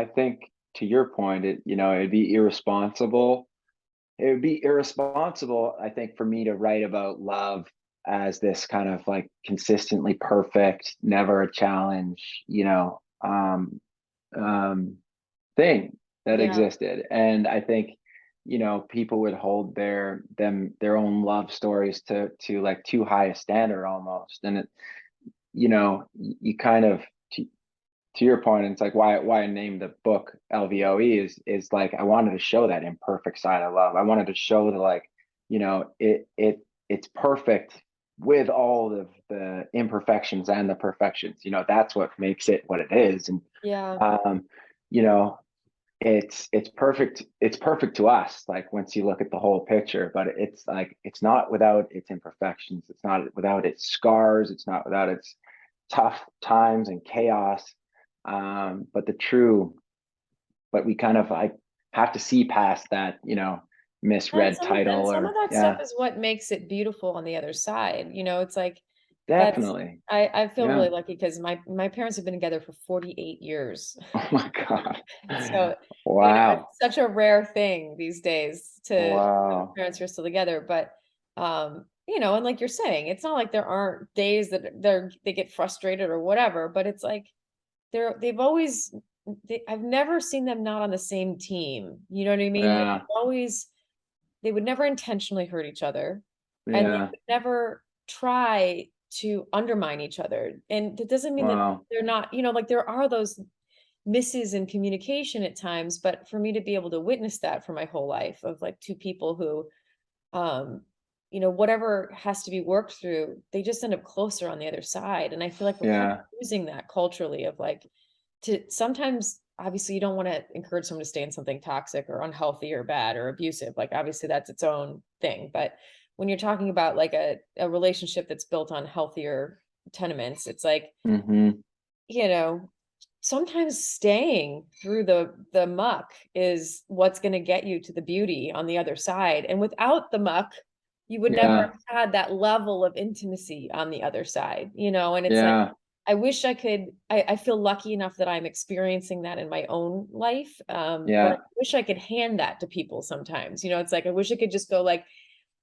think to your point, it'd be irresponsible. It would be irresponsible, I think, for me to write about love as this kind of like consistently perfect, never a challenge, um, thing that Yeah. existed. And I think, people would hold their own love stories to like too high a standard almost. And you kind of to your point, it's like why I named the book LVOE is like I wanted to show that imperfect side of love. I wanted to show the like, it's perfect with all of the imperfections and the perfections. That's what makes it what it is. And Yeah. um, you know, it's perfect to us, like once you look at the whole picture, but it's like it's not without its imperfections, it's not without its scars, it's not without its tough times and chaos. But but we kind of like have to see past that, And misread and title some of or that stuff yeah, is what makes it beautiful on the other side. It's like that's definitely. I feel Yeah. really lucky because my parents have been together for 48 years. Oh my God. So, Wow. it's such a rare thing these days to have Wow. parents who are still together. But and like you're saying, it's not like there aren't days that they get frustrated or whatever, but it's like they've always I've never seen them not on the same team. You know what I mean? Like Yeah. they would never intentionally hurt each other, and they Yeah. would never try to undermine each other. And that doesn't mean that Wow. they're not, like there are those misses in communication at times, but for me to be able to witness that for my whole life of like two people who um whatever has to be worked through, they just end up closer on the other side. And I feel like we're kind of Yeah. using that culturally of like to sometimes obviously you don't want to encourage someone to stay in something toxic or unhealthy or bad or abusive, like obviously that's its own thing, but when you're talking about like a relationship that's built on healthier tenements, it's like Mm-hmm. you know sometimes staying through the muck is what's going to get you to the beauty on the other side, and without the muck you would never Yeah. have had that level of intimacy on the other side, and it's like Yeah. I wish I could. I feel lucky enough that I'm experiencing that in my own life. But I Yeah. wish I could hand that to people sometimes. It's like I wish I could just go like,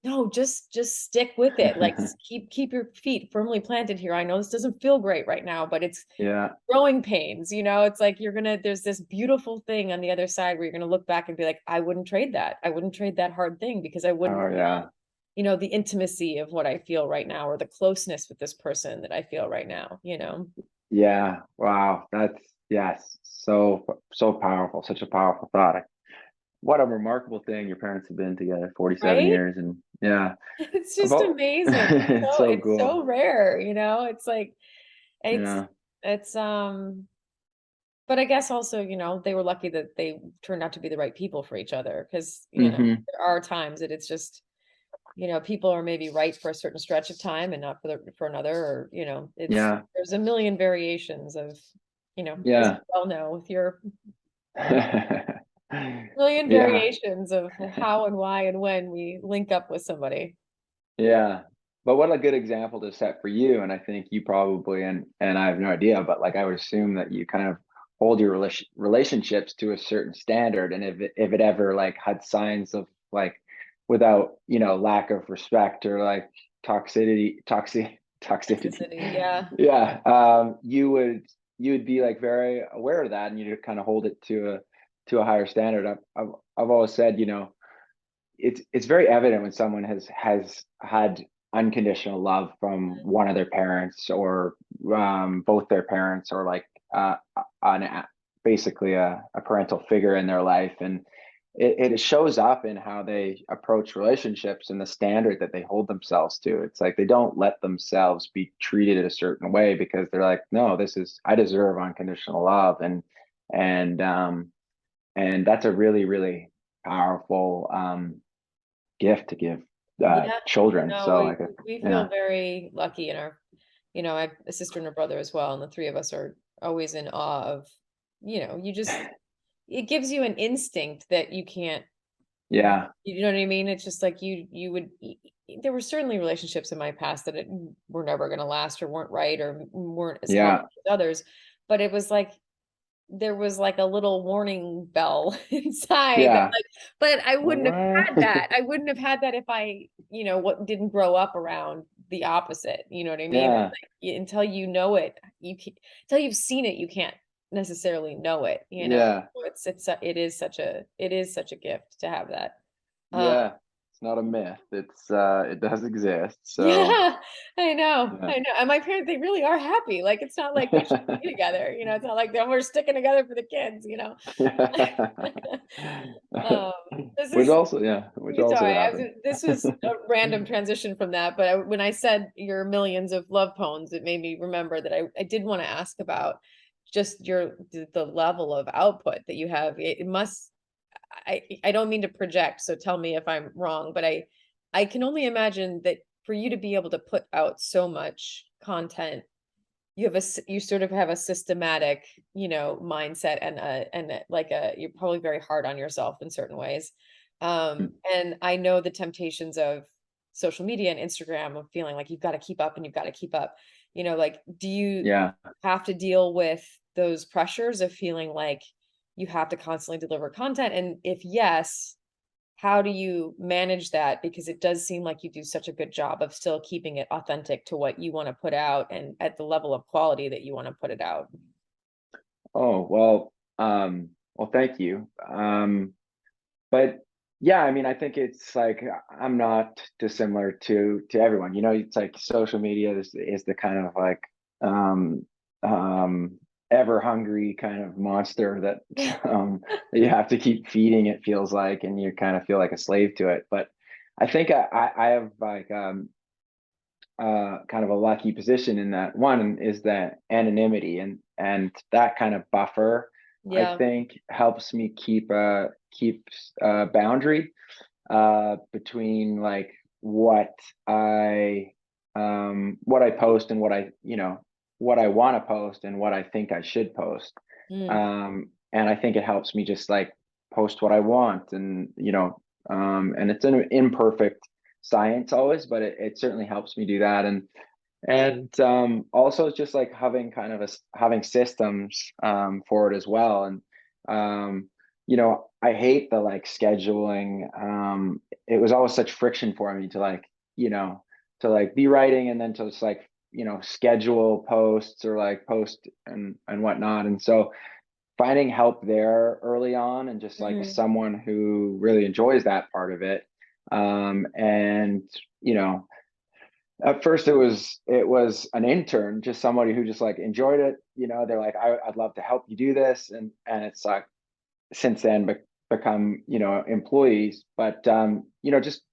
no, just stick with it. Like keep your feet firmly planted here. I know this doesn't feel great right now, but it's Yeah. growing pains. It's like there's this beautiful thing on the other side where you're gonna look back and be like, I wouldn't trade that. I wouldn't trade that hard thing because I wouldn't Oh yeah. the intimacy of what I feel right now or the closeness with this person that I feel right now. Yeah. Wow. That's yes. So powerful. Such a powerful thought. What a remarkable thing. Your parents have been together 47 Right? years and yeah. It's just About amazing. it's So so it's so cool. rare. It's like it's Yeah. It's but I guess also, they were lucky that they turned out to be the right people for each other, because, Hmm. there are times that it's just, people are maybe right for a certain stretch of time and not for another, or, Yeah. there's a million variations of, as you Yeah. well know, with your million Yeah. variations of how and why and when we link up with somebody. Yeah. But what a good example to set for you. And I think you probably, and I have no idea, but like I would assume that you kind of hold your relationships to a certain standard. And if it ever like had signs of like without, lack of respect or like toxicity. Toxicity, yeah. Yeah. You would be like very aware of that, and you kind of hold it to a higher standard. I've always said, it's very evident when someone has had unconditional love from one of their parents, or both their parents, or like an basically a parental figure in their life, and it shows up in how they approach relationships and the standard that they hold themselves to. It's like they don't let themselves be treated a certain way, because they're like, no, I deserve unconditional love. And that's a really, really powerful gift to give Yeah, children. no, So we like, we yeah, feel very lucky in our, I have a sister and a brother as well, and the three of us are always in awe of, you just, it gives you an instinct that you can't, yeah, you know what I mean? It's just like you would, there were certainly relationships in my past that were never going to last, or weren't right, or weren't as healthy yeah, as others, but it was like there was like a little warning bell inside that, yeah. like, but I wouldn't have What? had that. I wouldn't have had that if I, what didn't grow up around the opposite. You know what I mean? It's Yeah, like until you know it, until you've seen it, you can't necessarily know it, yeah, So it is such a gift to have that. Uh, yeah. It's not a myth. It does exist. So yeah, I know. yeah. I know. And my parents, they really are happy. Like, it's not like they should be together, it's not like we're sticking together for the kids. Um, this Which is also, yeah, which also sorry. could happen. This was a random transition from that, but when I said your millions of love poems, it made me remember that I did want to ask about just the level of output that you have. It must. I don't mean to project, so tell me if I'm wrong, but I can only imagine that for you to be able to put out so much content, you sort of have a systematic, mindset, and you're probably very hard on yourself in certain ways. And I know the temptations of social media and Instagram, of feeling like you've got to keep up and you've got to keep up. Like, do you Yeah. have to deal with those pressures of feeling like you have to constantly deliver content? And if yes, how do you manage that? Because it does seem like you do such a good job of still keeping it authentic to what you want to put out and at the level of quality that you want to put it out. Oh, well, thank you. But yeah, I mean, I think it's like I'm not dissimilar to everyone. It's like social media is the kind of like um ever hungry kind of monster that you have to keep feeding, it feels like, and you kind of feel like a slave to it. But I think I have like kind of a lucky position in that. One is that anonymity, and that kind of buffer, I Yeah. think, helps me keep a boundary between like what I what I post, and what I want to post, and what I think I should post. Mm. And I think it helps me just like post what I want, and it's an imperfect science always, but it certainly helps me do that. And also just like having systems for it as well. And I hate the like scheduling. It was always such friction for me to be writing, and then to just like schedule posts, or like post and whatnot. And so finding help there early on, and just like Mm. someone who really enjoys that part of it. And you know at first it was an intern, just somebody who just like enjoyed it. They're like, I'd love to help you do this. And it's like since then become employees. But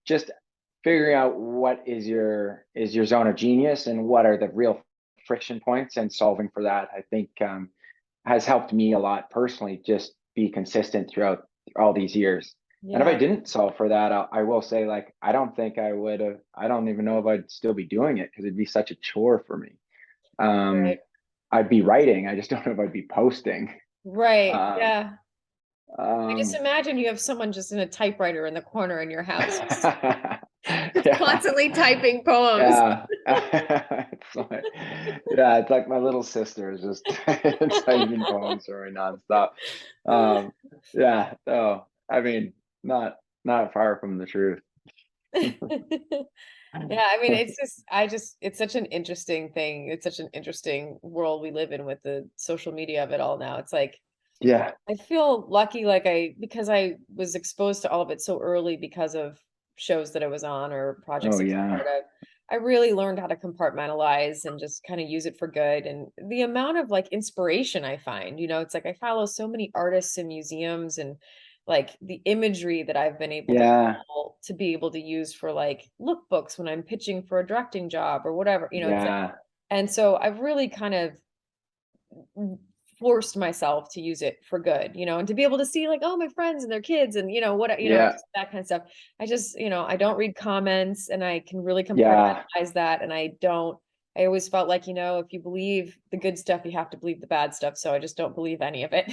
just figuring out what is your zone of genius, and what are the real friction points and solving for that, I think has helped me a lot personally, just be consistent throughout all these years. And if I Yeah. didn't solve for that, I will say, like, I don't think I would have, I don't even know if I'd still be doing it because it'd be such a chore for me. Right. I'd be writing. I just don't know if I'd be posting. Right. Um, Yeah. I just um, imagine you have someone just in a typewriter in the corner in your house, just yeah, constantly typing poems. yeah. It's like, yeah, it's like my little sister is just typing poems for me nonstop. Um, yeah, so I mean, not far from the truth. Yeah, I mean, it's such an interesting thing. It's such an interesting world we live in with the social media of it all now. It's like, Yeah. I feel lucky, like because I was exposed to all of it so early because of shows that I was on or projects Oh I was yeah. part of. I really learned how to compartmentalize and just kind of use it for good. And the amount of like inspiration I find, it's like I follow so many artists and museums and like the imagery that I've been able to Yeah. pull to be able to use for like lookbooks when I'm pitching for a directing job or whatever, it's like, Yeah. and so I've really kind of forced myself to use it for good, and to be able to see like, oh, my friends and their kids and what, Yeah. just that kind of stuff. I just, I don't read comments and I can really Yeah. compartmentalize that. And I always felt like, if you believe the good stuff, you have to believe the bad stuff. So I just don't believe any of it.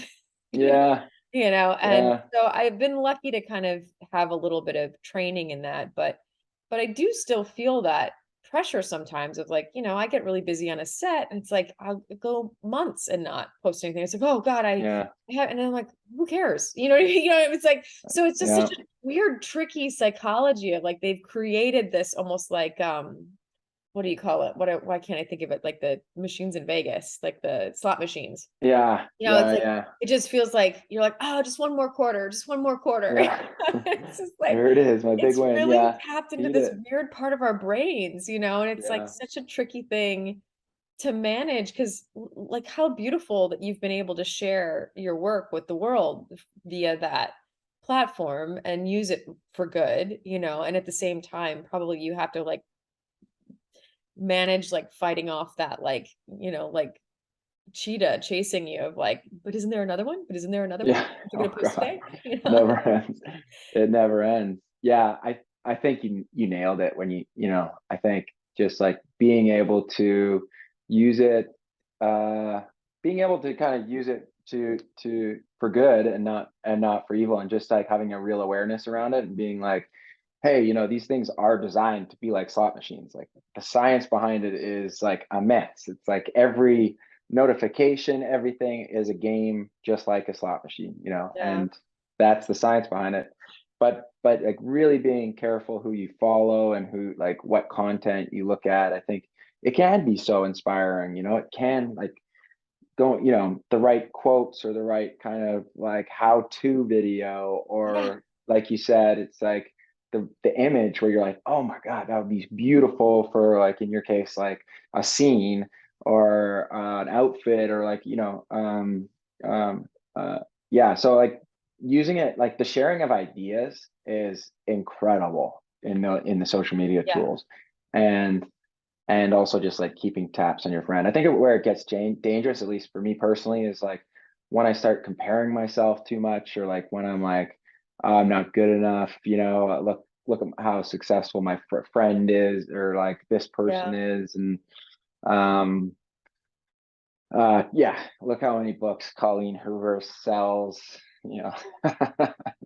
Yeah. And Yeah. so I've been lucky to kind of have a little bit of training in that, but I do still feel that pressure sometimes of like, I get really busy on a set and it's like I'll go months and not post anything. It's like, oh God, Yeah. I have, and I'm like, who cares? You know what I mean? It's like, so it's just such Yeah. a weird, tricky psychology of like they've created this almost like what do you call it? Why can't I think of it? Like the machines in Vegas, like the slot machines. Yeah. It's Yeah. like Yeah. it just feels like you're like, oh, just one more quarter, just one more quarter. Yeah. It's just like There it is, my big it's win. really Yeah. tapped into Eat this it. weird part of our brains, and it's like Yeah. such a tricky thing to manage because like how beautiful that you've been able to share your work with the world via that platform and use it for good, and at the same time, probably you have to like manage like fighting off that like cheetah chasing you of like, but isn't there another one? But isn't there another one? Yeah. Aren't you gonna Oh post God. today? Never ends. It never ends. Yeah. I think you nailed it when I think just like being able to use it, uh, being able to kind of use it to for good and not for evil, and just like having a real awareness around it and being like, hey, these things are designed to be like slot machines. Like the science behind it is like immense. It's like every notification, everything is a game, just like a slot machine, Yeah. and that's the science behind it. But like really being careful who you follow and who, like, what content you look at. I think it can be so inspiring, it can like go, the right quotes or the right kind of like how-to video, Yeah. or like you said, it's like the image where you're like, oh my God, that would be beautiful for, like, in your case, like a scene or an outfit, or like, um, yeah. So like using it, like the sharing of ideas is incredible in the social media Yeah. tools. And also just like keeping tabs on your friend. I think where it gets dangerous, at least for me personally, is like when I start comparing myself too much, or like when I'm like, oh, I'm not good enough, look at how successful my friend is, or like this person Yeah. is. And um yeah, look how many books Colleen Hoover sells, you know.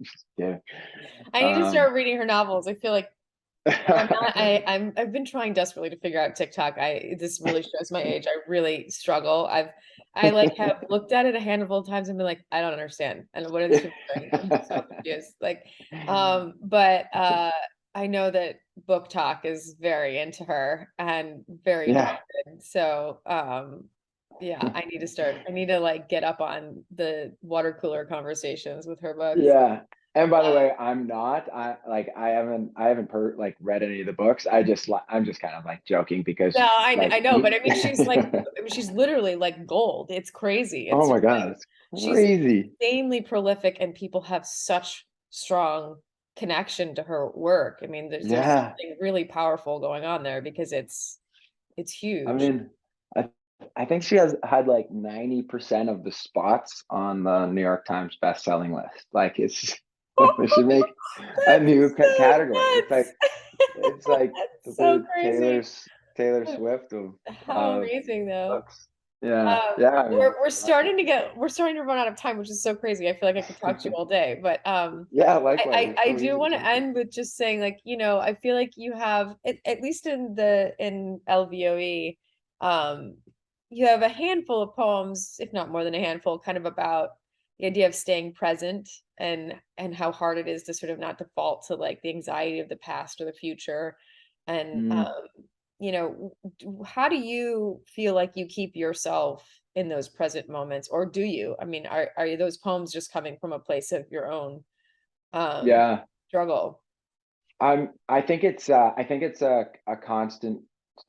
Just kidding. I need to um start reading her novels. I feel like I'm not I've been trying desperately to figure out TikTok. This really shows my age. I really struggle. I like have looked at it a handful of times and been like, I don't understand. And what are these people doing? I'm so confused. Like, but I know that Book Talk is very into her and very yeah. devoted. So yeah, I need to like get up on the water cooler conversations with her books. Yeah. And by the Uh, way, I haven't like read any of the books. I'm just kind of like joking because No, like I know, but I mean, she's like, she's literally like gold. It's crazy. oh It's my just like God, it's she's crazy. insanely prolific, and people have such strong connection to her work. I mean, there's Yeah. something really powerful going on there because it's I huge. mean, I I think she has had like 90% of the spots on the New York Times best-selling list. Like it's we should make a That's new so category. nuts. It's like That's so the crazy. Taylor Swift of How amazing though. books. Yeah, yeah. I mean, We're starting to run out of time, which is so crazy. I feel like I could talk to you all day, but yeah. Likewise, it's I so do easy to want to talk to. end with just saying, like, I feel like you have, at least in LVOE, um, you have a handful of poems, if not more than a handful, kind of about the idea of staying present and how hard it is to sort of not default to like the anxiety of the past or the future. And Mm, how do you feel like you keep yourself in those present moments, or do you? I mean, are those poems just coming from a place of your own um yeah. struggle? I think it's a constant.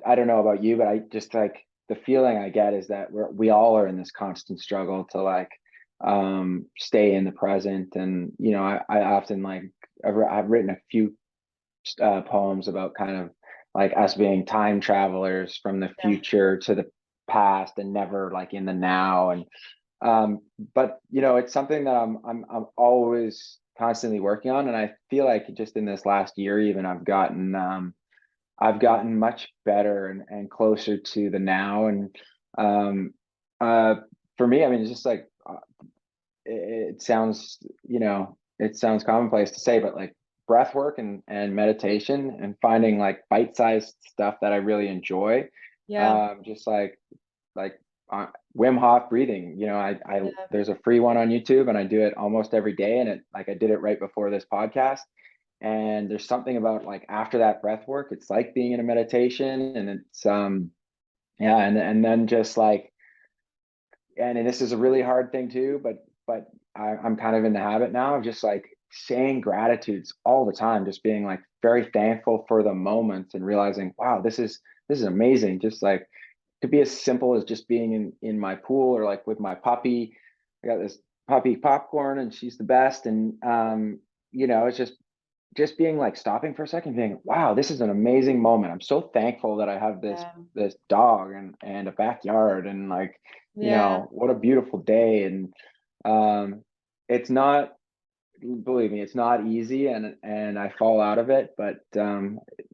I don't know about you, but I just like the feeling I get is that we all are in this constant struggle to like stay in the present. And I often like I've written a few poems about kind of like us being time travelers from the Yeah. future to the past and never like in the now. And um, but it's something that I'm always constantly working on, and I feel like just in this last year, even I've gotten much better and closer to the now. And um, uh, for me, I mean, it's just like it sounds, it sounds commonplace to say, but like breath work and meditation and finding like bite-sized stuff that I really enjoy. Yeah. Just like uh, Wim Hof breathing. I Yeah. there's a free one on YouTube, and I do it almost every day. And I did it right before this podcast. And there's something about like after that breath work, it's like being in a meditation, and it's yeah, and then just like, and this is a really hard thing too, but I'm kind of in the habit now of just like saying gratitudes all the time, just being like very thankful for the moment and realizing, wow, this is amazing. Just like could be as simple as just being in my pool or like with my puppy. I got this puppy Popcorn, and she's the best. And it's just being like stopping for a second, being, wow, this is an amazing moment. I'm so thankful that I have Yeah. this dog and a backyard, and like, Yeah. what a beautiful day. And it's not, believe me, it's not easy, and I fall out of it. But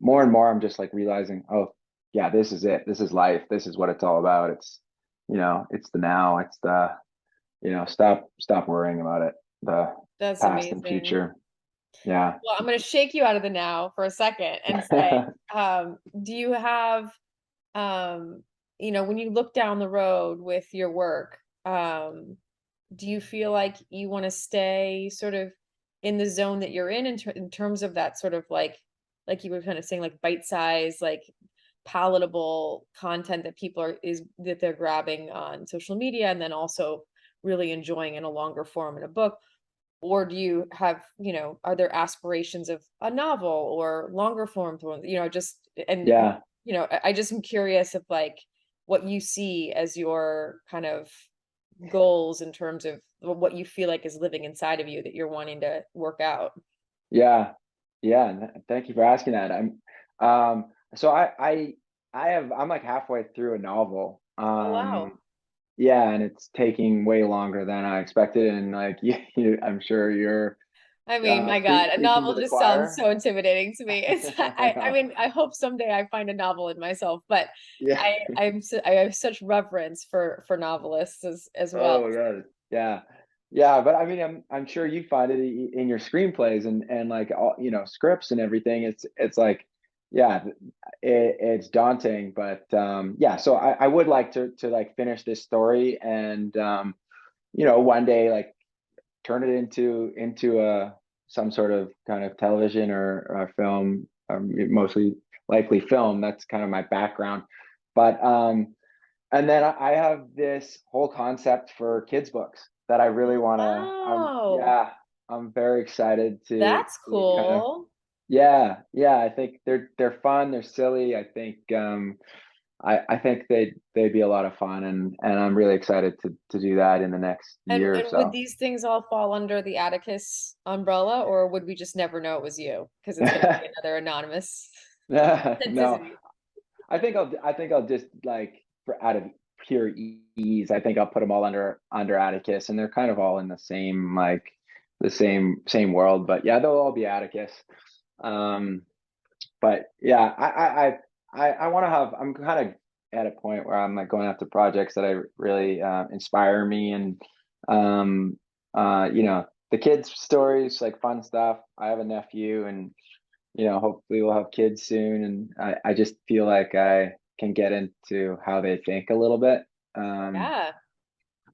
more and more I'm just like realizing, oh yeah, this is it. This is life. This is what it's all about. It's the now. It's the, stop worrying about it. The That's past and amazing. future. Yeah. Well, I'm going to shake you out of the now for a second and say, do you have, um, when you look down the road with your work, do you feel like you want to stay sort of in the zone that you're in terms of that sort of like you were kind of saying, like bite size, like palatable content that people that they're grabbing on social media and then also really enjoying in a longer form in a book? Or do you have, are there aspirations of a novel or longer form, just, and, Yeah. I just am curious of like what you see as your kind of goals in terms of what you feel like is living inside of you that you're wanting to work out. Yeah. Yeah. Thank you for asking that. So I'm like halfway through a novel. Oh, wow. Yeah, and it's taking way longer than I expected. And like, I'm sure you're I mean, my God, a preaching to novel the just sounds choir. so intimidating to me. I I know. mean, I hope someday I find a novel in myself, but Yeah. I have such reverence for novelists as well. Oh my God. Yeah. Yeah, but I mean, I'm sure you find it in your screenplays and like all, scripts and everything. It's like, yeah, it's daunting, but yeah. So I would like to like finish this story, and one day like turn it into a some sort of kind of television or a film, mostly likely film. That's kind of my background. But and then I have this whole concept for kids books that I really want to. Wow, Yeah, I'm very excited that's to kind of. cool. Yeah. I think they're fun. They're silly. I think they'd be a lot of fun, and I'm really excited to do that in the next year or And would so. these things all fall under the Atticus umbrella, or would we just never know it was you because it's going to be another anonymous No, entity? I think I'll just like for out of pure ease. I think I'll put them all under Atticus, and they're kind of all in the same like the same world. But yeah, they'll all be Atticus. Um, but yeah, I want to have. I'm kind of at a point where I'm like going after projects that I really inspire me, and you know, the kids' stories, like fun stuff. I have a nephew, and you know, hopefully we'll have kids soon, and I just feel like I can get into how they think a little bit. Um, Yeah.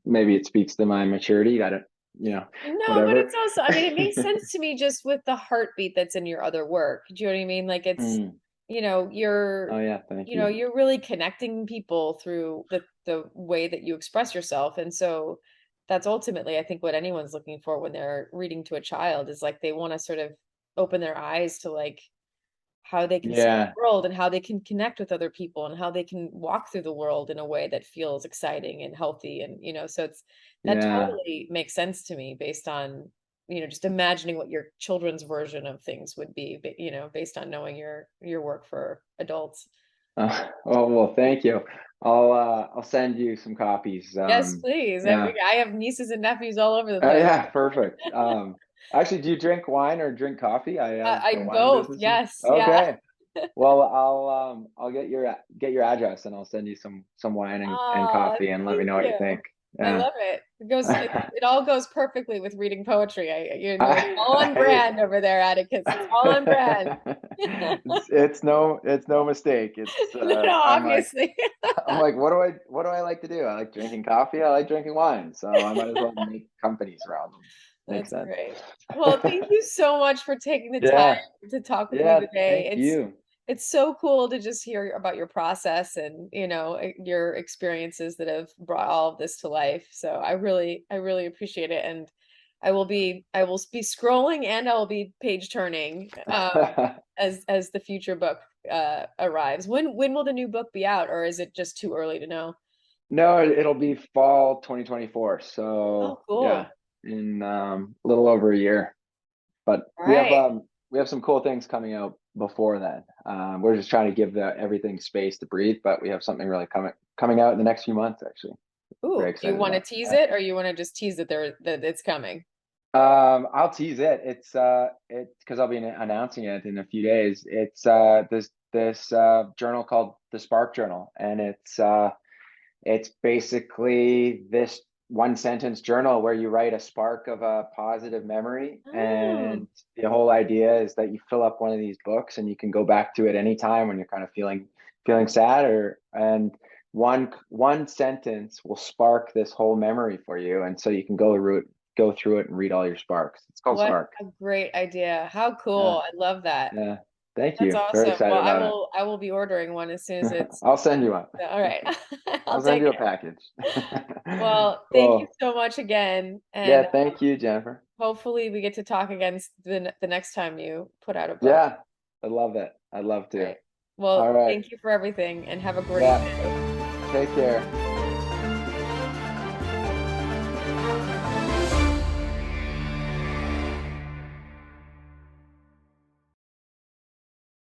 maybe it speaks to my maturity. I don't, you know, No, but whatever. it's also, I mean, it makes sense to me just with the heartbeat that's in your other work. Do you know what I mean? Like it's, Mm. you know, Oh yeah, thank you know, you. you're really connecting people through the way that you express yourself. And so that's ultimately, I think, what anyone's looking for when they're reading to a child is like they want to sort of open their eyes to like how they can see Yeah, the world and how they can connect with other people and how they can walk through the world in a way that feels exciting and healthy. And, you know, so it's that yeah. totally makes sense to me based on, you know, just imagining what your children's version of things would be, you know, based on knowing your work for adults. Oh well, thank you. I'll send you some copies. Yes, please. Yeah. I have nieces and nephews all over the place. Yeah, perfect. Actually, do you drink wine or drink coffee? I have I a wine both. business here. Yes. Yeah. Okay. Well, I'll get your address and I'll send you some wine and Oh, coffee and let me thank know what you you. think. I Yeah. love it. It all goes perfectly with reading poetry. You know, it's all on I- brand over there, Atticus. It's all on brand. it's no mistake. It's No, obviously. I'm like, what do I like to do? I like drinking coffee. I like drinking wine. So I might as well make companies around them. Makes That's sense. great. Well, thank you so much for taking the time Yeah. to talk with me Yeah. today. Thank you. It's so cool to just hear about your process and, you know, your experiences that have brought all of this to life. So I really appreciate it. And I will be scrolling and I will be page turning as the future book arrives. When will the new book be out, or is it just too early to know? No, it'll be fall 2024. Oh, So yeah, cool. in a little over a year. But All right. we have some cool things coming out before then. We're just trying to give everything space to breathe, but we have something really coming out in the next few months, actually. Very Ooh, do you excited want to about. tease Yeah. it or you want to just tease that it's coming? I'll tease it. It's because I'll be announcing it in a few days. It's this journal called the Spark Journal, and it's basically this one sentence journal where you write a spark of a positive memory. Oh, And the whole idea is that you fill up one of these books and you can go back to it anytime when you're kind of feeling sad and one sentence will spark this whole memory for you. And so you can go through it and read all your sparks. It's called what Spark. a great idea. How Yeah. cool. I love that. Yeah. Thank That's you. Very awesome. Well, excited about I will be ordering one as soon as it. it's I'll send you one. all right. I'll I'll send take you a it. package. Well, thank you Cool. so much again. And Yeah, thank you, Jennifer. hopefully we get to talk again the next time you put out a book. Yeah, I love it. I'd love to. Right. All Well, right. thank you for everything and have a great Yeah, day. take care.